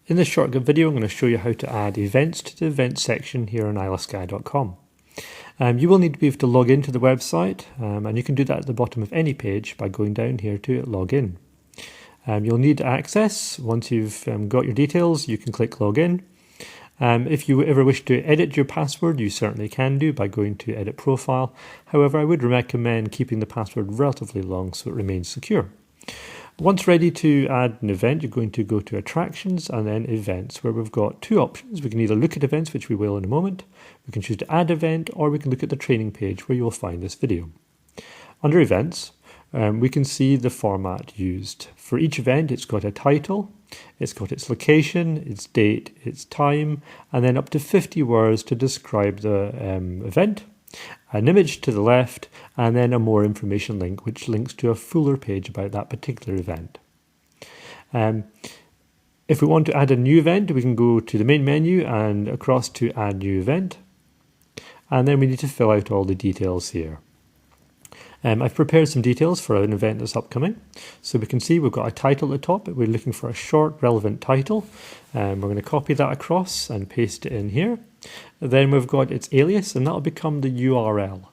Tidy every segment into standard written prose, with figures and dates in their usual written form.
In this shortcut video, I'm going to show you how to add events to the events section here on islasky.com. You will need to be able to log into the website, and you can do that at the bottom of any page by going down here to log in. You'll need access. Once you've got your details, you can click login. If you ever wish to edit your password, you certainly can do by going to edit profile. However, I would recommend keeping the password relatively long so it remains secure. Once ready to add an event, you're going to go to Attractions and then Events, where we've got two options. We can either look at events, which we will in a moment. We can choose to add event, or we can look at the training page where you'll find this video. Under Events, we can see the format used. For each event, it's got a title, it's got its location, its date, its time, and then up to 50 words to describe the event. An image to the left, and then a more information link which links to a fuller page about that particular event. If we want to add a new event, we can go to the main menu and across to add new event, and then we need to fill out all the details here. I've prepared some details for an event that's upcoming. So we can see we've got a title at the top. We're looking for a short relevant title. We're going to copy that across and paste it in here. Then we've got its alias, and that'll become the URL.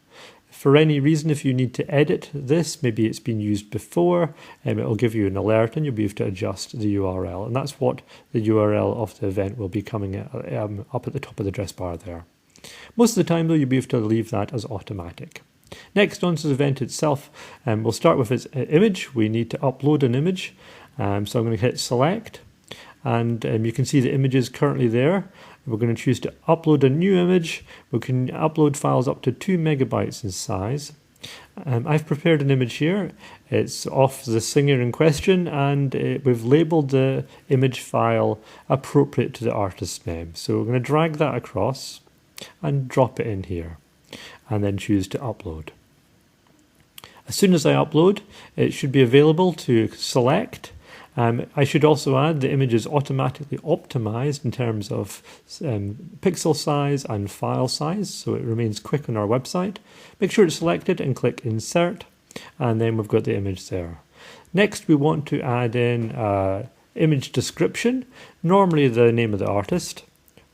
For any reason, if you need to edit this, maybe it's been used before, it'll give you an alert and you'll be able to adjust the URL. And that's what the URL of the event will be coming up at the top of the address bar there. Most of the time, though, you'll be able to leave that as automatic. Next, on to the event itself, we'll start with its image. We need to upload an image. So I'm going to hit select, and you can see the image is currently there. We're going to choose to upload a new image. We can upload files up to 2 megabytes in size. I've prepared an image here. It's of the singer in question, and we've labelled the image file appropriate to the artist's name. So we're going to drag that across and drop it in here, and then choose to upload. As soon as I upload, it should be available to select. I should also add the image is automatically optimized in terms of pixel size and file size, so it remains quick on our website. Make sure it's selected and click Insert, and then we've got the image there. Next, we want to add in image description, normally the name of the artist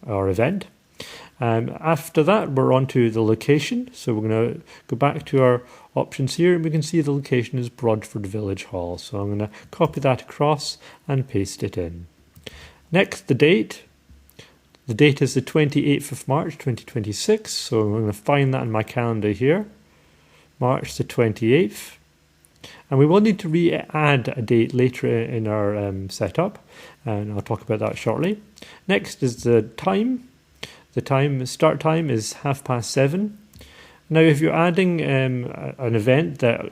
or event. After that, we're on to the location. So we're going to go back to our options here, and we can see the location is Broadford Village Hall. So I'm going to copy that across and paste it in. Next, the date. The date is the 28th of March 2026. So I'm going to find that in my calendar here, March the 28th. And we will need to re-add a date later in our setup, and I'll talk about that shortly. Next is the time. The start time is 7:30. Now, if you're adding an event that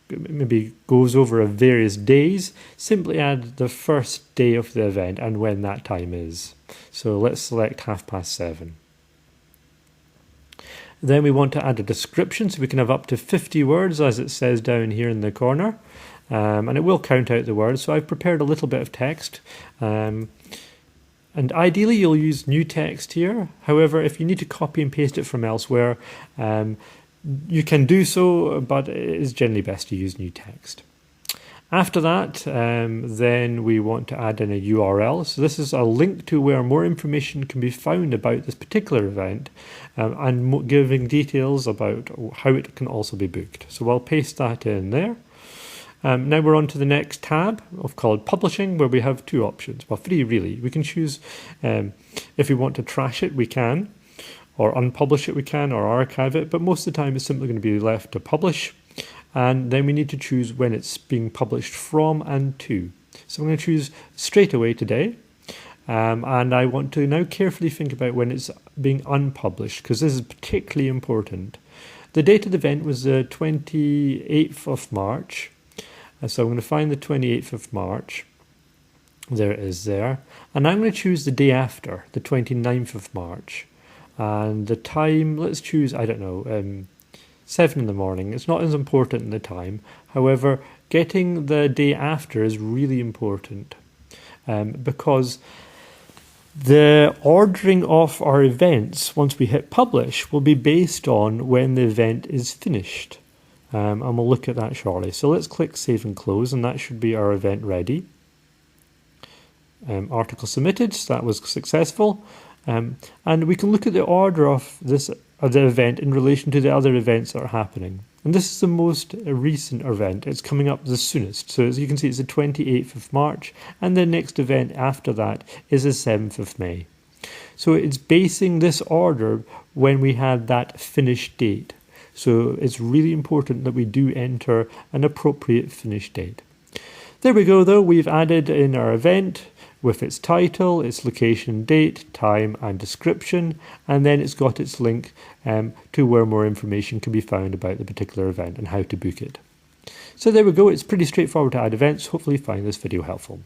maybe goes over various days, simply add the first day of the event and when that time is. So let's select 7:30. Then we want to add a description, so we can have up to 50 words, as it says down here in the corner, and it will count out the words. So I've prepared a little bit of text. And ideally, you'll use new text here. However, if you need to copy and paste it from elsewhere, you can do so, but it is generally best to use new text. After that, then we want to add in a URL. So this is a link to where more information can be found about this particular event, and giving details about how it can also be booked. So I'll paste that in there. Now we're on to the next tab called Publishing, where we have two options. Well, three really. We can choose if we want to trash it, we can, or unpublish it, we can, or archive it. But most of the time, it's simply going to be left to publish. And then we need to choose when it's being published from and to. So I'm going to choose straight away today. And I want to now carefully think about when it's being unpublished, because this is particularly important. The date of the event was the 28th of March. So I'm going to find the 28th of March. There it is there. And I'm going to choose the day after, the 29th of March. And the time, let's choose, I don't know, 7 in the morning. It's not as important in the time. However, getting the day after is really important, because the ordering of our events, once we hit publish, will be based on when the event is finished. And we'll look at that shortly. So let's click Save and Close, and that should be our event ready. article submitted, so that was successful. And we can look at the order of the event in relation to the other events that are happening. And this is the most recent event. It's coming up the soonest. So as you can see, it's the 28th of March, and the next event after that is the 7th of May. So it's basing this order when we had that finish date. So it's really important that we do enter an appropriate finish date. There we go though, we've added in our event with its title, its location, date, time and description, and then it's got its link to where more information can be found about the particular event and how to book it. So there we go, it's pretty straightforward to add events. Hopefully you find this video helpful.